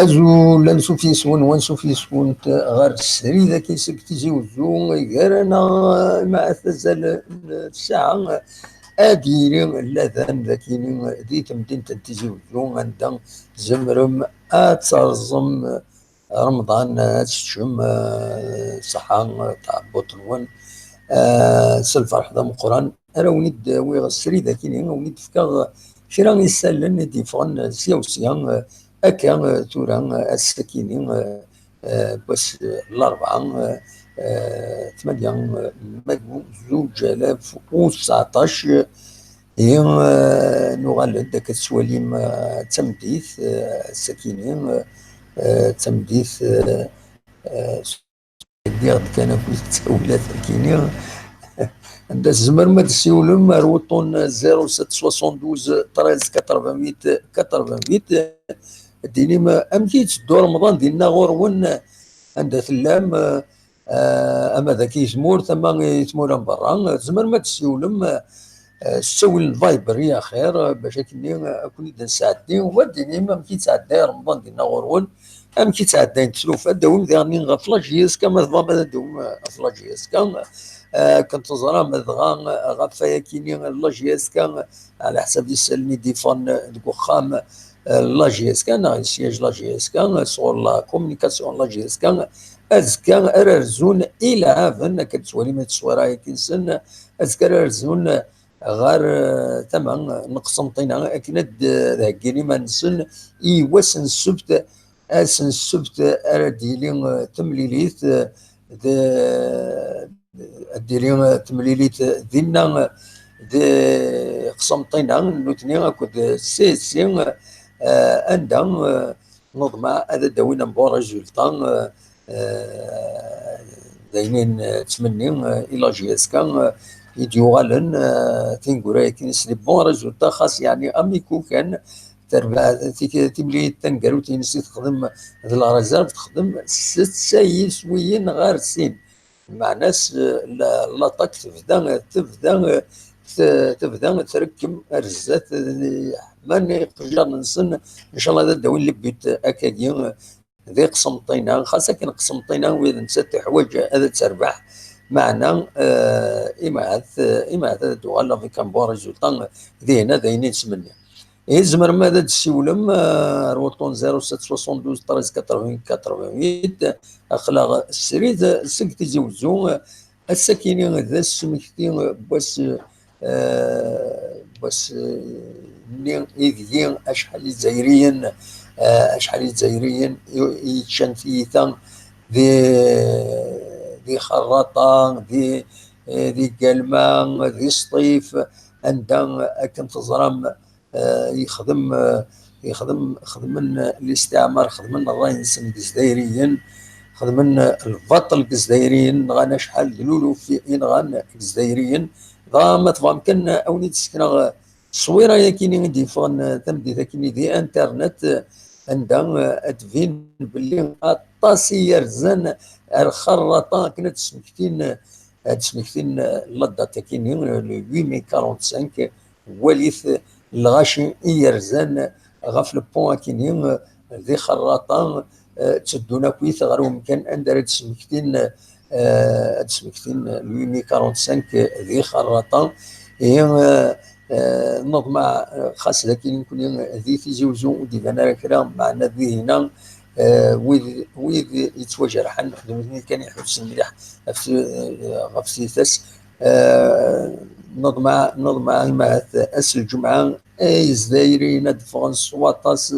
أزول لنسوفي سون ونسوفي سون غير السري ذاك يسكت زوزو غير أنا مع تزال الساعة أديري اللذان ذاكيني ذي تمدين تنتزوزو عندها زمرم أترزم رمضان تشم صحة تاع بوطنون سلفرح ذا مقران أنا ونيد ويغ السري ذاكيني ونيد فكا كرا يسالن ديفغن سياوسيا أكا تورا السكيني بس الأربعة ثمانية زوج آلاف وتسعطاش نغال داك السواليم تمديث السكيني تمديث ديال كان في التولات الكيني عند الزمر ما تسيولم روطون 0772 13 88 88 ديني ما امكيت دور رمضان ديالنا غورون عند ثلام اما ذاك يزمور ثم يتمور من برا زمر ما تسيولم سوي الفايبر يا خير باش كني كون نساعدني وديني ما كيتعدى رمضان ديالنا غورون ام كيتعدى تسلوفات داوم ديالني غفلاجيس كما ضرب دوم فلاجيس كان كنت زرا مدغا غفايا كيني لاجيس كان على حسب يسالني ديفون دوخام لاجيس كان سياج لاجيس كان صور لا كومونيكاسيون لاجيس كان ازكان ارزون الى عافن كتسوالي ما تسوراي كنسن ازكان ارزون غير تمام نقسمطينا اكند ذاكيني ما نسن وسن السبت اسن السبت ارديلي تمليليت ديري تمليليت دينا دي قسمطينا نوتني كود سي عندهم نظمة هذا داوينا مبو ريزولطان داينين تمني الى جياسكا يديوغالن تنقرا كنسلي بون ريزولطا خاص يعني اميكو كان تربع تبلي تنقرو تنسي تخدم هذا الرزاف تخدم ست سايس وين غير سين مع ناس لاطاك تبدا تركم رزات من يقدر نسن ان شاء الله هذا الدوين اللي بيت اكاديا ذي قسمطينا خاصة كان قسمطينا واذا نسات حوايج هذا تربح معنا إماث دوغالا في كان ريزولطان ذينا ذينين سمني يزمر ماذا تسيولم روطون 0772 13 88 اخلاق السريد سكتي زوزو السكينين ذا السمكتين بس نين إذيين أشحال الجزائريين أشحال الجزائريين يتشان في ثان ذي خراطة ذي قلمان ذي سطيف عندها كنت تزرم يخدم الاستعمار خدمن الراينس الجزائريين خدمن البطل الجزائريين غانا شحال دلولو في غان الجزائريين ما تفهم كان اوني تسكن الصويره ياكيني دي فون تمدي ذاكيني دي انترنت عندها ادفين باللي الطاسي يرزن الخراطه كانت تسمكتين لدا تاكيني لو 845 وليث الغاشي يرزن غف البون كيني ذي خراطه تسدونا كويث غير ممكن اندر تسمكتين لو 845 ذي خراطه هي نظمة خاص لكن يكون ذي في زوزو ودي انا كلام معنا ذي هنا ويذ يتواجه راح نخدم كان يحبس المليح غف سيثاس نظمة مع أس الجمعة أي زدايرين د فرنسا واطاس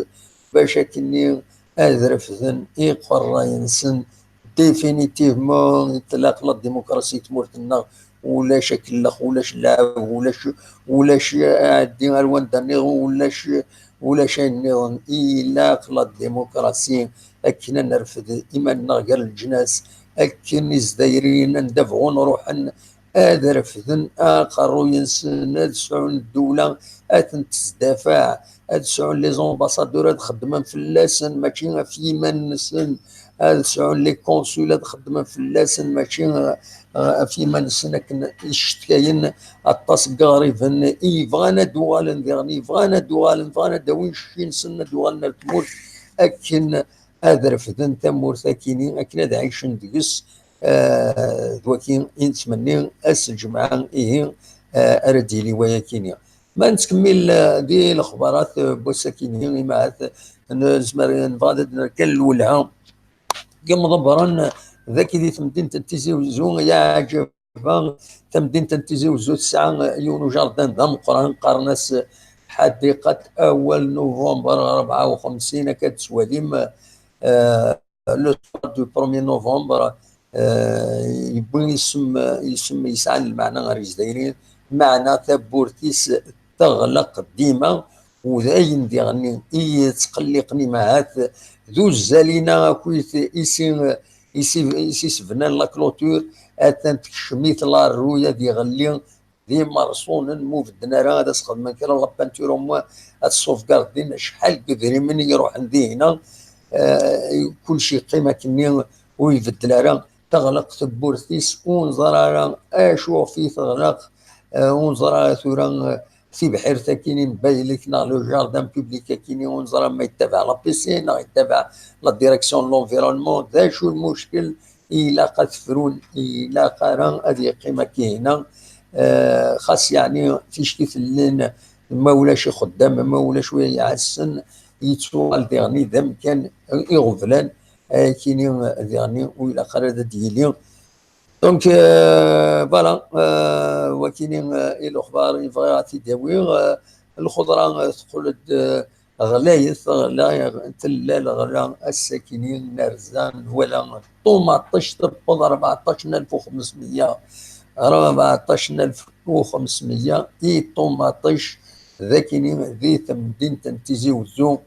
باش كني أذرف ذن إيقر ينسن ديفينيتيفمون يتلاق لا الديمقراطية تمورتنا ولا شكل ولاش لعب ولاش عادي الوان داني ولاش النظام إلا لا الديمقراطية أكنا نرفض إيماننا غير الجناس أكن زدايرين ندفعو نروح أذرفذن آخر ينسن أدسعون الدولة أتن تدافع أدسعون لي زومباسادور تخدم في اللاسن ماشي في من نسن أدسعون لي كونسولات تخدم في اللاسن ماشي في من نسن يشتكاين الطاس قارفن إيفغانا دوالن ذيغني إيفغانا دوالن فغانا داوين شين سن دوالنا التمور اكن هذا رفدن تمورث كيني اكن هذا عيشن دقس ذوكين نتمنى اس الجمعه ايه ارديلي ويا كينيا ما نتكمل دي الاخبارات بوساكيني مع نزمر نفاضل كالولها كما ضبرا ذاك اللي تمدين تنتيزي وزون يا عجب تمدين تنتيزي وزون الساعة يونو جاردان ذا قران قرناس حديقة أول نوفمبر 54 كتسواليم لو دو 1 نوفمبر يبغي يسمى يسعى المعنى غير دايرين معنى تبورتيس تغلق ديما وذاين ديغني تقلقني معات ذو الزالينا كويت يسي سفنان لا كلوتور اتان تكشميت لا الرويه ديغلي دي مرصون موفدنا راه هذا سخدم كرا لا بانتور موا السوف كاردين شحال كثري من يروح عندي هنا كل شيء قيمه كني ويبدل راه تغلق ثبورتيس ونظر راه اشوف في تغلق ونظر ثورا في بحيرتا كاينين بايلك نا لو جاردان بوبليك كاينين ونظر ما يتبع لا بيسين يتبع لا ديريكسيون لونفيرونمون ذا شو المشكل الى قتفرون الى قران هذه قيمه كاينه خاص يعني فيش كيف اللين ما ولاش خدام ما ولاش يعسن يتوال ديغني ذم كان يغفلان كاينين ديغني والى قرا ديالي دونك فوالا وكاينين الاخبار يبغي تداوي الخضره تقول غلايث غلا تلال غلا الساكنين نرزان ولا طوماطش تبقى 14500 14500 اي طوماطش ذاكينين ذي تمدين تنتيزي وزو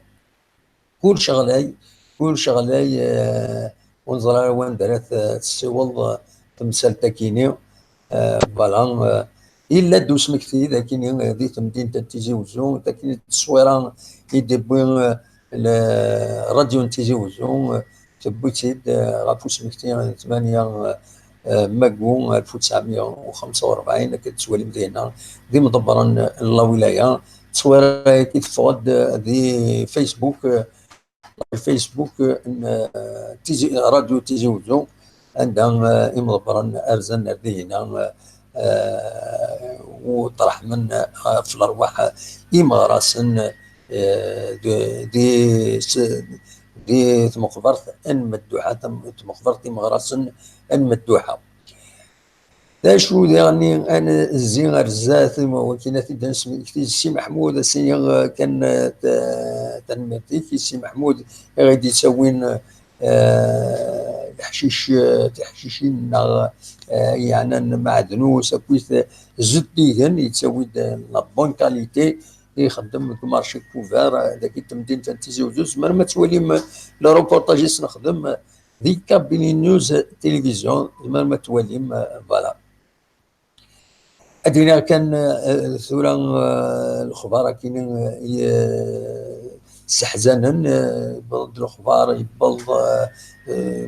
كل شغلاي كل شغلاي ونظرا وين درات السوال تمثال تاكيني فوالا الا دوس مكتي ذاكيني ذي تمدين تنتيزي وزو ذاكيني التصويره يدبون الراديو نتيزي وزو تبوتيد غافوس مكتي 8 ماكو 1945 كتسوالي مدينه دي مدبرا لا ولايه تصويره كيتفقد دي فيسبوك تيجي راديو تيجي وزو عندها مدبرا ارزان نردينا وطرح من في الارواح اماراسن دي دي مقبرة ان مدوحه مقبرة اماراسن ان مدوحه لا شو يعني انا الزين رزات وكينات السي محمود السي كان تنمتيك السي محمود غادي يسوين الحشيش تحشيشين يعني معدنوس كويس زديهن يتسوي لا بون كاليتي يخدم مارشي كوفار ذاك التمدين تنتيزي وزوز ما توالي لو روبورتاجيس نخدم ذيك كابيني نيوز تلفزيون ما توالي فوالا ادينا كان ثورا الاخبار كاينين استحزانا بلد الاخبار يبلد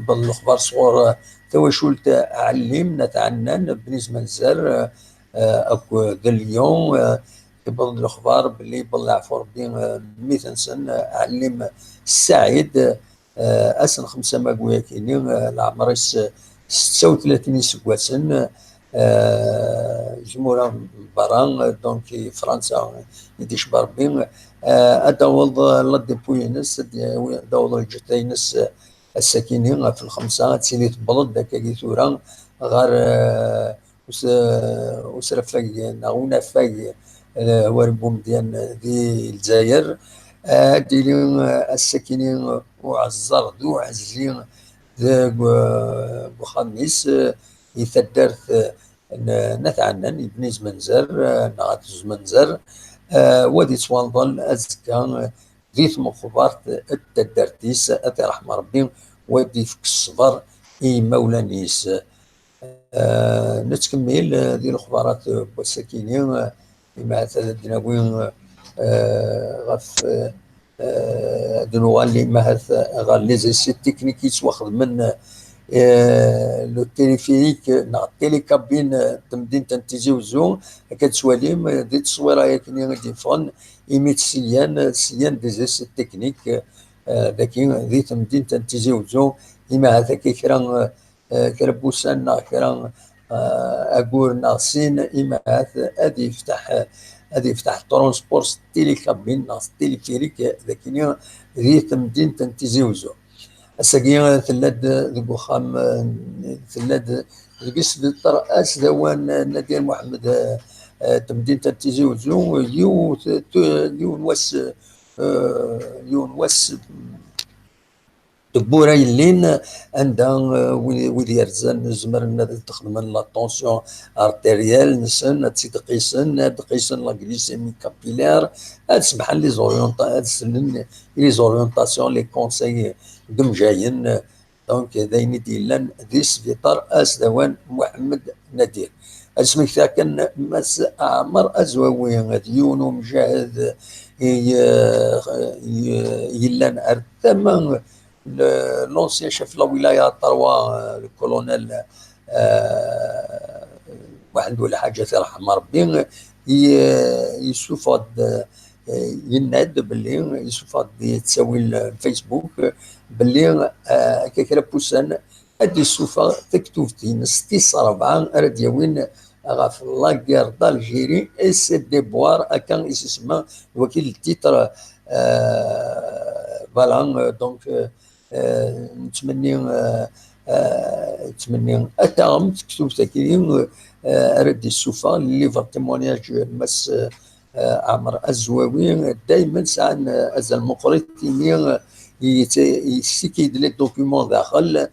الاخبار صغور تواشلت علم نتعنن بنز منزل اكو ذا اليوم بلد الاخبار باللي بلع فور بين 200 سنه علم السعيد اسن 5 ماكويا كاينين العمر 36 سكواسن جمهورة بران دونك فرنسا يديش بربين اداوض لدي بوينس داوض الجتينس الساكنين في الخمسة تسيني تبلد داك كي ثورا غار وسرفاي ناونا فاي وربوم ديال دي الجزائر ديالين الساكنين وعزر ذو عزين بخميس يثدرت نتعنن يبنيز منزر نغاتز منزر ودي توانضل أزكا ذيث مخبارت التدرتيس أتي رحمة ربي ودي فك الصبر إي مولانيس نتكمل ذي الأخبارات والسكينين مع الدناوين غف دنوان اللي مهث غال ليزيسي تكنيكيس واخذ من لو تيليفيريك نا تيليكابين تمدين تنتيجي وزون كتسواليم دي تصويره يكني غادي فون ايميت سيان ديزيس تكنيك ذاك ذي تمدين تنتيزي وزو إما هذاك كرا كربوسان كرا أقول سين إما هذا يفتح ترونسبور ستيلي كابين ستيلي كيريك ذاك ذي تمدين تنتيزي وزو الساقي ثلاد ذو خام ثلاد القس بالطرأس ذوان نادر محمد تمدين تنتيزي وزو يو نواس يونس تبورا يلين عندها ويدي يرزان زمرنا تخدم لا طونسيون ارتيريال نسن تقيسن لا غليسيمي كابيلار تسمح لي لي زوريونطاسيون لي كونساي دم جايين دونك داين ديلان ذي سفيطار دوان محمد نادر اسمك كان مس عمر ازواوي يونو مجاهد يلان ارتما لونسيان شيف لا ولايه طروا الكولونيل واحد ولا حاجه يرحم ربي يشوف يناد باللي يشوف تساوي الفيسبوك باللي كيكرا بوسان هادي السوفا تكتوفتين 6 راديوين غاف لاكير دالجيري اس ديبوار اكان اسمها وكيل التيتر فوالا دونك نتمنى اتام تكتب تكريم ردي السوفا اللي في التيمونياج مس عمر الزواوي دائما ساعة ازال مقرطين يسكيد لي دوكيومون داخل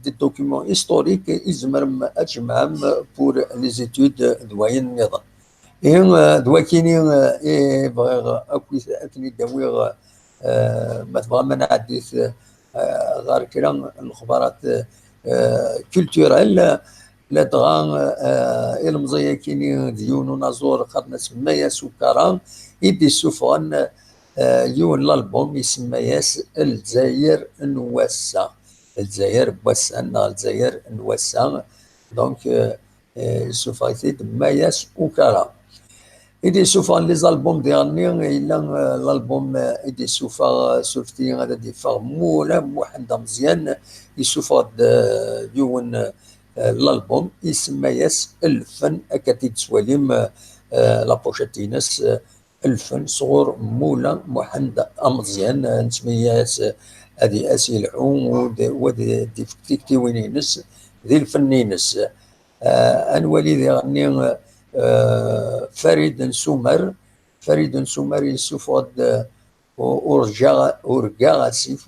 دي دوكيومون هيستوريك يزمر اجمعهم بور لي زيتود دواين النظام دواكيني بغيغ اكو اكني داويغ ما تبغى ما نعديث غير كلام الخبرات كولتورال لا تغان المزيه كيني ديون ونازور خدنا سمايا سكران يدي سوفان يون الالبوم يسمى ياس الجزائر نوسا الجزائر بوسان الجزائر نوسا دونك سوفايتي ماياس وكرا إذا سوفا لي زالبوم ديالني إلا الالبوم إذا سوفا سوفتي هذا دي مولا موحد مزيان يسوفا يون الالبوم يسمى ياس الفن أكاتيد سواليم لابوشاتينس الفن صغور مولا محمد مزيان نسمياس هذه اسي العون ودي ديفكتيكتي وينينس ذي الفنينس انوالي ذي غني فريد سمر يسوفاد ورجا غاسيف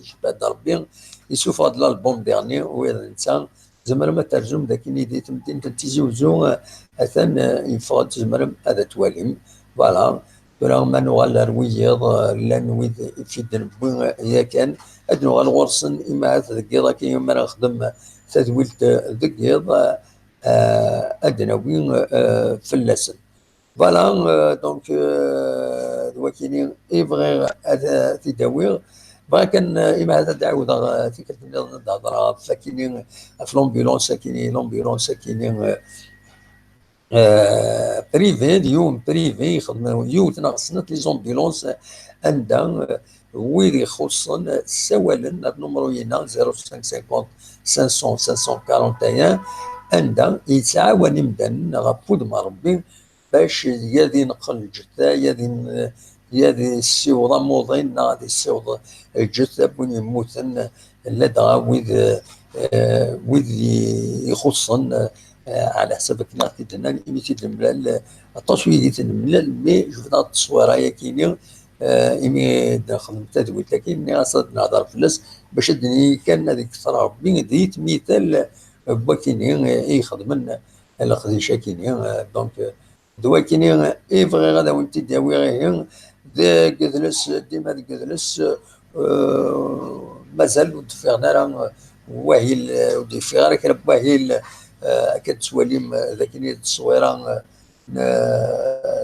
يشبه ربي يسوفاد الالبوم ديرني ويض انسان زمر ما ترجم ذاك اللي دي تمتين تنتيزي وزو اثن يفاد زمر هذا تواليم فوالا ولا ما نوغال رويض لا نويد في الدنبو هي كان اد نوغال غرسن اما ذكيضا كي يوم نخدم تدويلت ذكيض ادناوي فلاسن فوالا دونك دواكيني يبغي هذا تداوير بغا كان اما هذا تعاود فكره الهضره فكيني في لومبيلونس كاينين بريفي ديوم بريفي يخدموا يوت ناقصنت لي زومبيلونس عندها ويد يخصن سوالا نمرو ينا 0550 500 541 عندها يتعاون مدن غفود مربي باش يدي نقل الجثه يدي السيوضه موضين غادي السيوضه الجثه بون يموتن لدغا ويد يخصن على حسب كنا تدنا إميتي الملال التصوير الملال مي شفنا التصويره يا كيني إمي داخل تدوير لكن أصد نهضر فلس باش الدنيا كان هذيك ثرى ربي ديت مثال بوكيني يخدم الخديشه كيني دونك دوا كيني يبغي غدا وانت داوي غير ذا كذلس ديما كذلس مازال ودفعنا راه واهي ودي في غير كرب واهي كتسواليم ذاك التصويره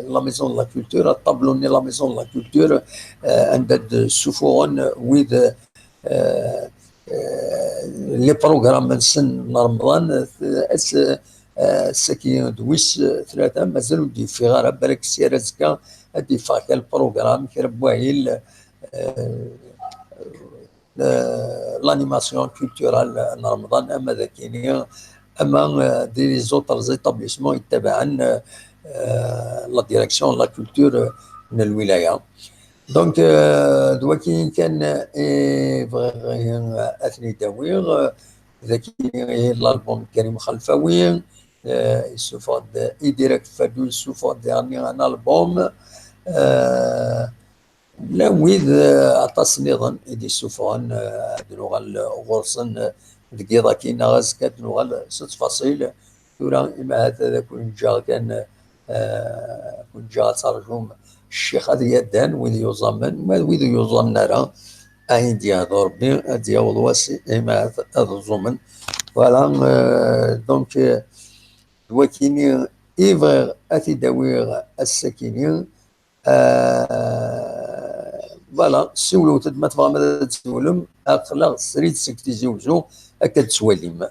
لا ميزون لا كولتور الطابلو لا ميزون لا كولتور عندها سوفون ويد لي بروغرام نسن رمضان اس الساكنين دويس ثلاثه مازالوا ودي في غير بالك السياره زكا هادي فاك البروغرام كي ربواهي l'animation culturelle en Ramadan, اما ذاكينيا اما دي زوتر زيتابليسمون يتبعن لا ديريكسيون لا كولتور من الولايه. دونك دواكي كان اثني داوير ذاكيني الالبوم كريم خلفاوي يسوفاد يديرك فادو يسوفاد ديرني ان البوم لا ويد عطاس نظن إدي سوفان دلوغا غورسن دقيضا كينا غازكا دلوغا ست فصيل ثورا إما هذا كون جا كان كون جا ترجم الشيخ هذا يدان ويد يوزمن ما ويد يوزمن راه أين ديا ربي ديا والواسي إما هذا الزمن فوالا دونك دواكيني إيفغ أتي داوير الساكنين فوالا سولو ما تبغى ماذا تسولم اقلا سريت سكتي زوجو اكد سواليم.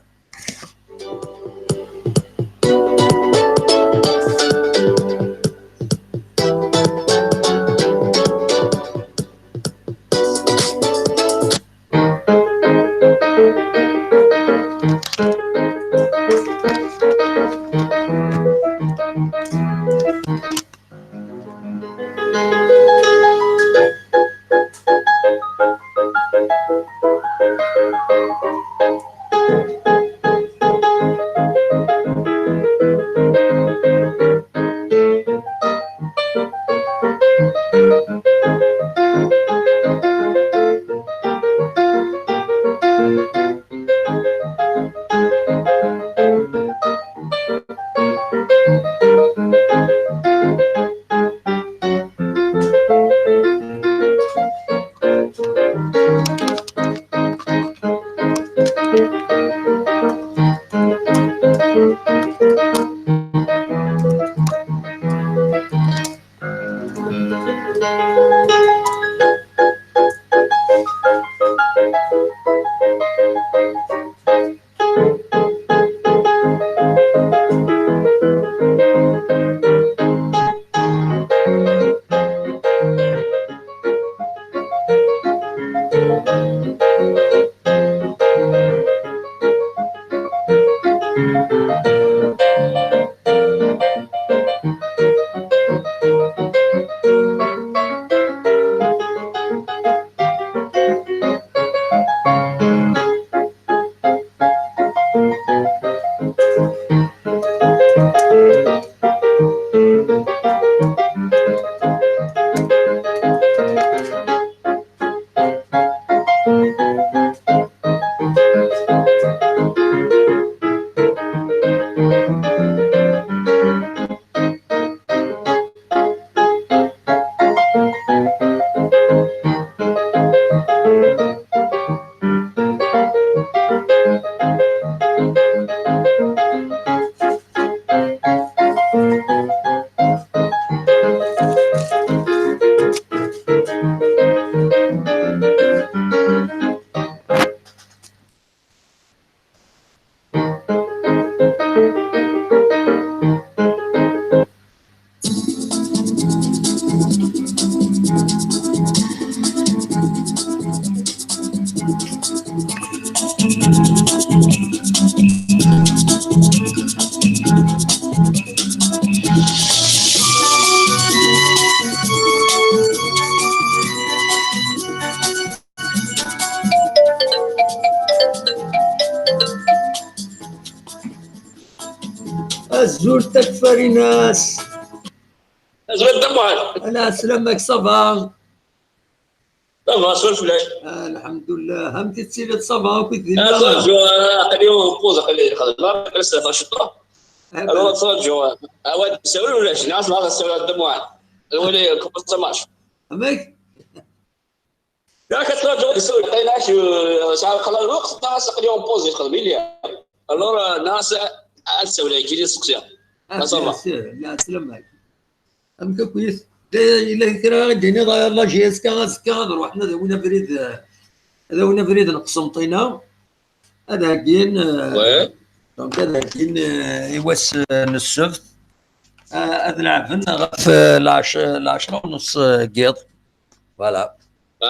الزول تكفر ناس زول دموع انا سلامك صباح دموع سولف لي الحمد لله هم تسير صباح كنت جو اليوم بوز خلي خلاص لسه نشطه انا صار جو اود تسوي ولا ايش ناس ما تسوي الدموع الولي كم سماش امك ذاك ترى جو يسوي ناس ساعه خلاص الوقت ناس اليوم بوز يخدم لي الورا ناس اسوي لي كذي سكسيا لا سلامك امك كويس الا كرا ديني ضاير لا جيس كان نروح ذوينا فريد نقسم طينا هذا كاين دونك هذا كاين يواس السبت هذا لعبنا في العشرة ونص قيض. فوالا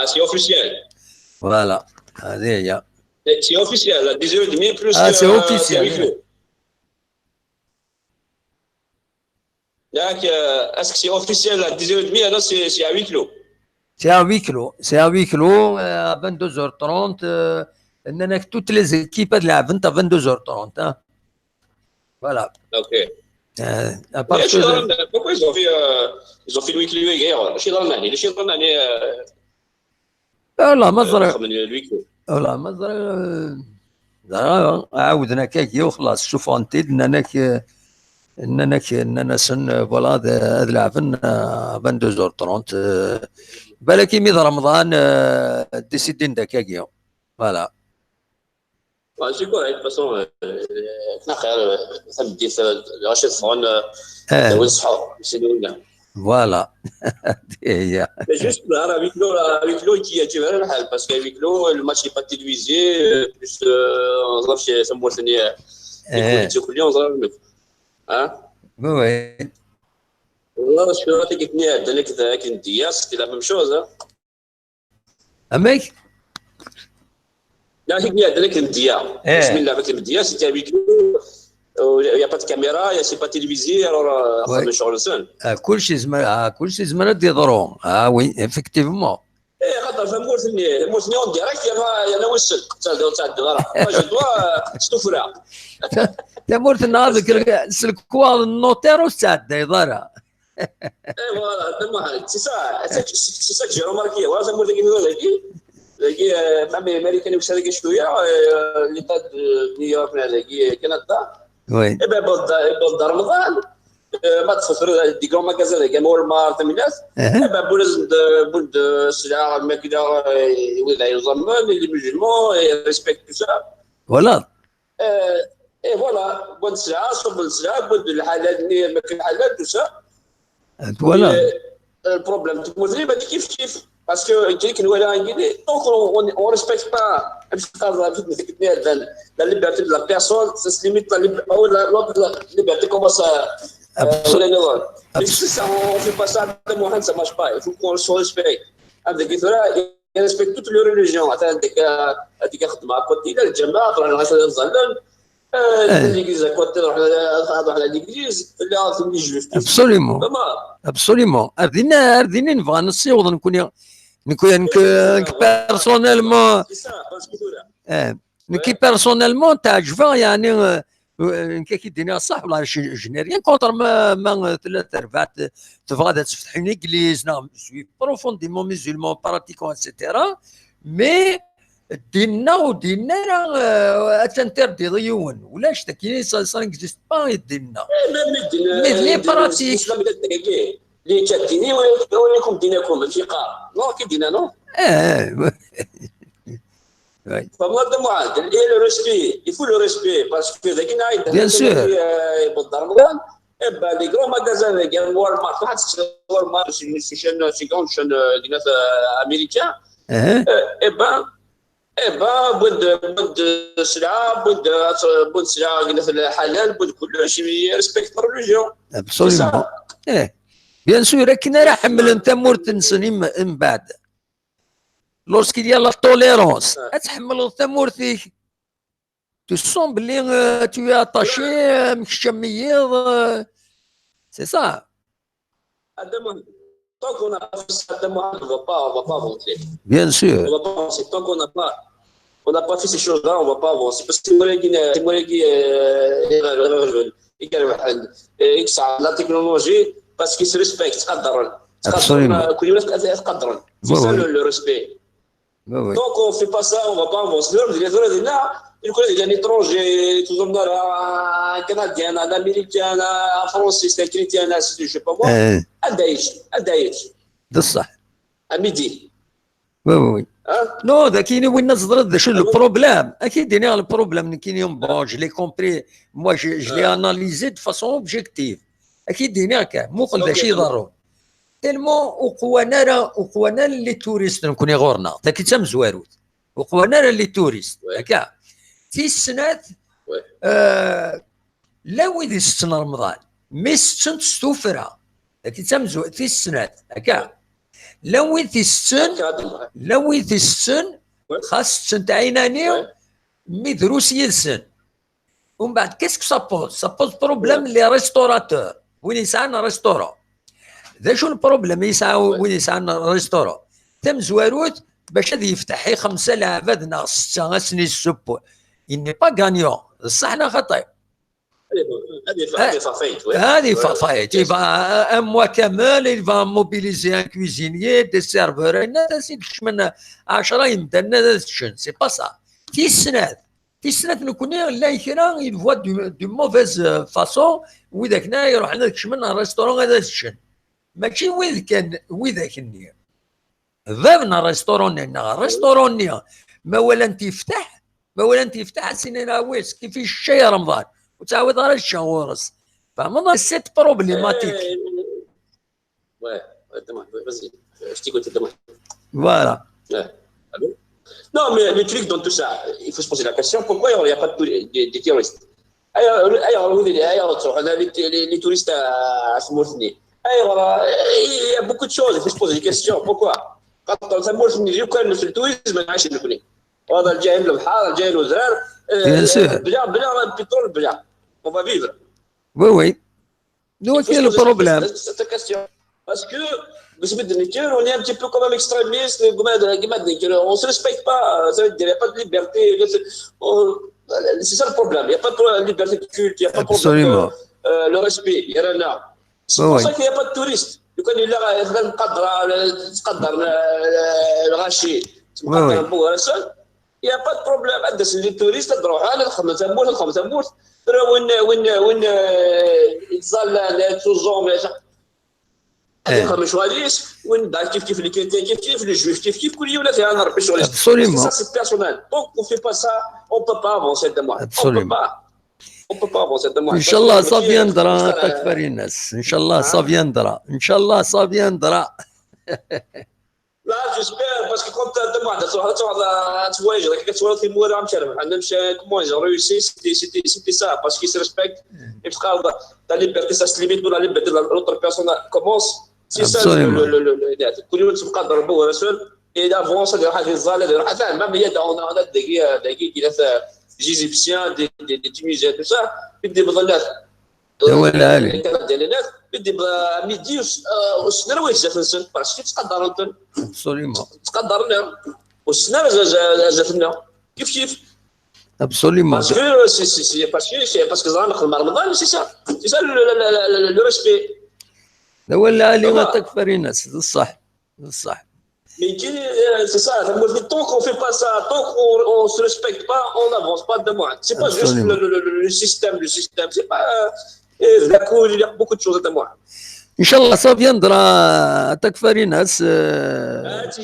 سي اوفيسيال. فوالا هذه هي. سي اوفيسيال 10h30 بلوس سي اوفيسيال. ياك اسك سي اوفيسيال 10h30 هذا سي ا 8 كيلو. سي ا 8 كيلو. سي ا 8 كيلو 22h30 اننا توت لي زيكيب هاد لعبن تا 22h30. Voilà. Ok. Parce que pourquoi ils ont fait le weekly hier? شي ضرنا شي ضرنا لا مزرعة. لا مزرعة عاودنا كاكي وخلاص. شوفوا انت اننا سن فوالا هاد لعبن 22h30 بالك ميد رمضان ديسيدين داكاكي. فوالا سي كوريكت. باسون كنا خير تبدي غاشي الفون ونصحوا يسالونا. فوالا هي جوست راه ويكلو كي غير الحال باسكو ويكلو الماتش با تيليفيزي بلوس نظرف شي سمو ثاني كل يوم نظرف ها وي والله شنو راك قلتني عندنا كذا كندياس سيتي لا ميم شوز. اميك لا هي عندنا كنديا بسم الله باك كنديا سيتي ويكلو يا با كاميرا يا سي با تيليفيزي راه خدام شغل سن كلشي زمان يضرو. وي افكتيفمون. خاطر فهمتني اون ديريكت يا وصل تاع الدار ما دوا ستوفرا تمرت النهار سلكوا النوتير وسعد يضرها. فوالا تما سي سا جيرو ماركي ولا زعما لقي مع امريكاني وش هذاك شويه اللي قاد نيويورك لقي كندا. وي بعد رمضان ما تخسر دي كرون ماغازان لقى مول مارت الناس بولد السلعه الماكله ولا يضمن اللي مجموع ريسبكت سا. ولا فوالا بولد السلعه صوب السلعه بولد الحلال الماكله الحلال توسا. ولا البروبليم تموزلي بعد كيف باسكو كاين ولا نقول دونك اون ريسبكت با باش تقرر في ذيك هذا لا ليبرتي دو لا بيرسون سي ليميت او لا ليبرتي كومونس ولا نظام سي اون في با سا مو سا ماش با il faut qu'on se respecte. هذاك يثرا يريسبكت توت لو ريليجيون حتى هذيك خدمه كوتي الجماعه تروح لها الظلام ليغيز كوتي تروح على ليغيز اللي عارف اللي جوست. ابسوليمون اردينا نبغى نصيغ نكون بيرسونيلمون كي بيرسونيلمون تعجبها يعني كي دينا صح ولا جينيريان كونتر ما ثلاث ارباع تبغى تفتح اون ايغليز. نعم سوي بروفونديمون ميزولمون براتيكون اتسيتيرا مي دينا راه تنتردي ضيون ولاش كاين سا اكزيست با دينا مي لي براتيك اللي تديني ويكون ديناكم الفقه نو كي دينا نو. فما معادل اي لو ريسبي يفو لو ريسبي باسكو ذاك نايد بيان سور بالدار رمضان ابا لي كرو ماغازان كاع وال مارت واحد وال مارت سي شان دينا امريكان ابا بود سلعه بود سلعه قلنا الحلال بود كل شيء ريسبكت ريليجيون. ابسوليومون بيان سور. لكن راه حمل انت مورتنسن من بعد لورسكي ديال لا توليرونس تحمل انت مورتيك تسون بلي تو اتاشي مكشميض سي سا. هذا مهم طونك اون هذا مهم va pas avancer. Bien sûr. On va pas avancer tant qu'on n'a pas fait ces choses-là, on va pas avancer parce que la technologie parce qu'ils se respectent تقدرن كل الناس تقدرن. C'est ça le respect. Donc on fait pas ça, on va pas avancer. يقول لك يعني étranger toujours un canadien un américain un français c'est un chrétien je sais pas moi ادايش بصح à midi. وي نو ذا كاين وين الناس ضرب شنو البروبليم اكيد يعني البروبليم كاين يوم بون جو لي كومبري موا جو لي اناليزي دو فاسون اوبجيكتيف اكيد هناك مو قل شي ضروري تلمو وقوانا اللي توريست نكون يغورنا ذاك تم زواروت وقوانا اللي توريست هكا في السنات لا ويدي ستن رمضان مي ستن تستوفرها لكن تمزو في السنات هكا لا ويدي ستن لا ويدي ستن خاص ستن عيناني مي دروس يلسن ومن بعد كيسك سابوز بروبليم لي ريستوراتور وين يسعى ريستورون ذا شو البروبليم يسعى وين يسعى ريستورون تم زواروت باش هذا يفتح حي 5 لعبات ناقص 6 سنين السبو إني با غانيون صح خطيب هذه فافايت يبقى ان موا كامل يبقى موبيليزي ان كويزينيي دي سيرفور هذا سيدش من 10 يمدن هذا الشن سي با سا في السنات نكوني لا كرا يفوا دو موفيز فاسون وذاك نا يروح عندك من ريستورون هذا الشن ماشي وذاك النية ذابنا ريستورون ما ولا انت يفتح سنين ويس كيف الشاي رمضان وتعاود على الشهورس فما سيت بروبليماتيك voilà. Non, mais le truc dans tout ça, il faut se poser la question, pourquoi il n'y a pas de terroristes? On a les touristes à Smolny. Il y a beaucoup de choses, il faut se poser des questions. Pourquoi? Quand on s'amorce, je connais le tourisme, je ne connais pas. On a déjà le Bahar, déjà le Zrar. Bien sûr. Blanc, pétrole, blanc. On va vivre. Oui. Donc, quel est le problème? C'est cette question. Parce que, on est un petit peu comme un extrémiste, on ne se respecte pas, ça veut dire, il n'y a pas de liberté. C'est ça le problème, il n'y a pas de liberté de culte, il n'y a pas de problème de le respect, il y en a. C'est pour ça qu'il n'y a pas de touristes. يكون لا تقدر الغاشي تقدر يا با بروبليم ادس لي توريست تروح على الخمسه موت وين يتظل توزوم هذيك مش غاديش وين دار كيف اللي كيف لي جويف كيف كل يوم فيها ربي شغل سا سي بيرسونيل دونك اون في با سا اون بو با افونسي دو موا اون بو با افونسي دو موا ان شاء الله ça viendra تكفر الناس ان شاء الله ça viendra لا جيسبير باسكو كنت تروح تواجه كتواجه في مورا عم تشرب عندنا مشى كومون جا روسي سيتي سا باسكو سي ريسبكت يبقى تا ليبرتي سا ليميت ولا ليبرتي لوتر بيرسون كومونس سي سا كل يوم تبقى ضرب هو رسول اي افونس اللي راح يزال اللي راح فاهم ما هي انا دقيقه جيزيبسيان دي تونيزيان تو سا بدي بظلات هو العالي بدي ميدي والسنه جاتنا باسكو تقدر انت ابسوليمون تقدرنا والسنه جاتنا كيف ابسوليمون باسكو باسكو زعما رمضان سي سا لو ريسبي هو العالي ما تكفر الناس الصح Mais c'est ça, tant qu'on ne fait pas ça, tant qu'on ne se respecte pas, on n'avance pas de moins. Ce n'est pas juste le système, c'est pas. Il y a beaucoup de choses à moi. Inch'Allah, ça viendra à Takfari Nas. Merci.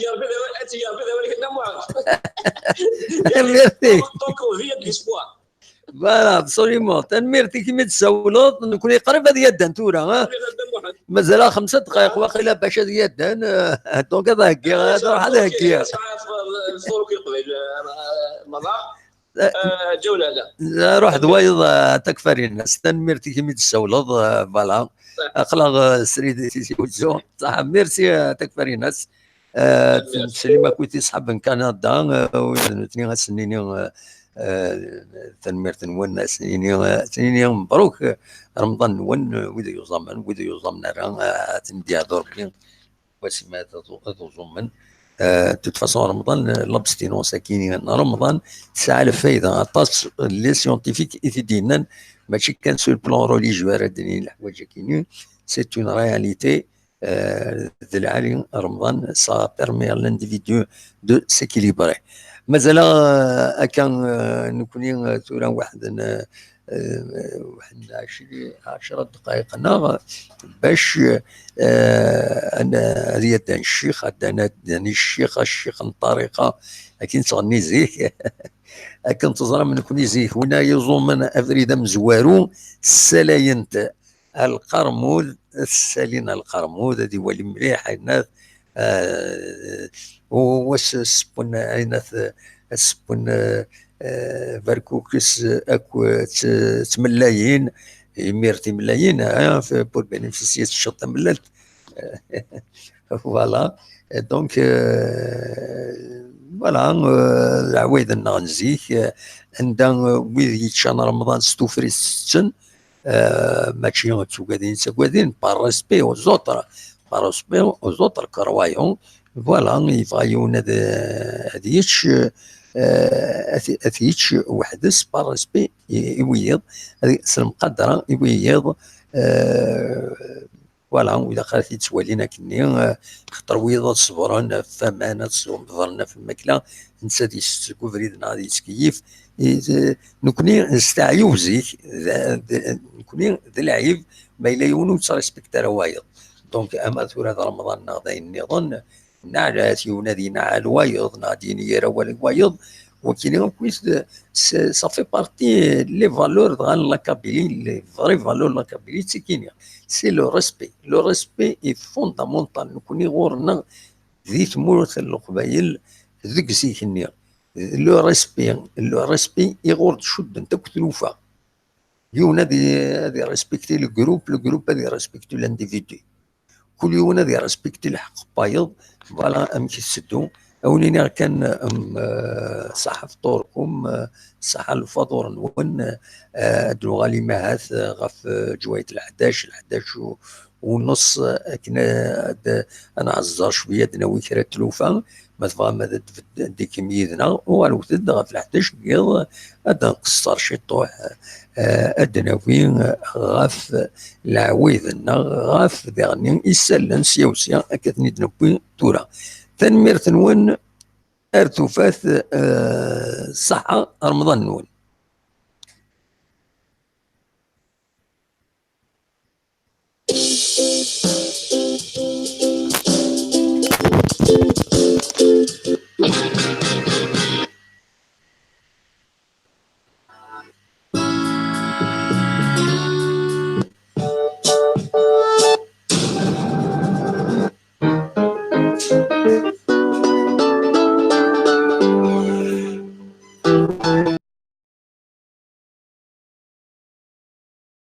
Tant qu'on vit, il y a de l'espoir. Voilà, absolument. تنميرتي كيما تسولط نكون قريب هذه يدان تورا مازال 5 دقائق واقيلا باش هذه يدان دونك هذا هكي روح هذا هكي جوله لا روح دوايض تكفري الناس تنميرتي كيما تسولط فوالا اخلاق سريدي سيسي وزو صح ميرسي تكفري الناس سليمه كنتي صحاب كندا وثني غسنيني تنمير تنون سنين مبروك رمضان نون ويدا يوزمن راه تندي دورك وسمات تزمن توتفاسون رمضان لابستينون ساكينين رمضان تسعى الفايده اطاس لي سيونتيفيك ايتيدينا ماشي كان سو البلان ريليجيو راه دينين الحوايج كاينين سي اون رياليتي ذي العالي رمضان سا بيرمي لانديفيدو دو سيكيليبري مازال كان نكوني تورا واحد 10 دقائق باش انا ريت الشيخ داني الشيخ الطريقه لكن تغني زيك كنت تزرع من كوني زيك هنا يزوم من افريدا مزوارو السلاينت القرمود السالين القرمود هذه هو اللي مليح الناس واش سبون عينات سبون فاركوكس اكو تملايين ميرتي ملايين بور بينيفيسيي الشطه ملات. فوالا دونك فوالا العوايد نغنزيك عندها ويد يتشان رمضان ستوفري ستن ماشي تسوقادين بار ريسبي aux autres par respect aux autres croyants. فوالا يفغيون هذيش اثيتش وحدس بار ريسبي يويض هذه المقدره يويض فوالا. واذا خالتي توالينا كني خطر ويض صبرنا فمانا صبرنا في الماكله نسى دي كوفريدنا غادي تكيف نكوني نستعيو زيك نكوني ذا العيب ما الا يونو تريسبكتار وايض. دونك اما ثورة رمضان نغدا النظام نعلات يونادي نعال وايض نادي نيرا وايض وكاين كويس صافي بارتي لي فالور دغال لاكابيلي لي فري فالور لاكابيلي تسكينيا سي لو ريسبي اي فوندامونتال نكوني غورنا ذي تمورث القبايل ذيك زيكني لو ريسبي يغور تشد انت كتلوفا يوم هذه ريسبكتي الجروب هذه ريسبكتي لانديفيدو كل يوم هذه ريسبكتي الحق بايض فوالا ام كيسدو اولينا كان صح فطوركم صح الفطور نون ادلو غالي ماهات غف جوايه 11 ونص كنا انا عزار شويه دناوي كرا تلوفا ما تبغى ما دي كميدنا والو تد غف 11 قيض هذا نقصر شي طوح ادناوي غف العويذنا غف ذغني يسلن سيوسيا اكثني دنوبي تورا تنمير تنون ارتفاث صحة رمضان نون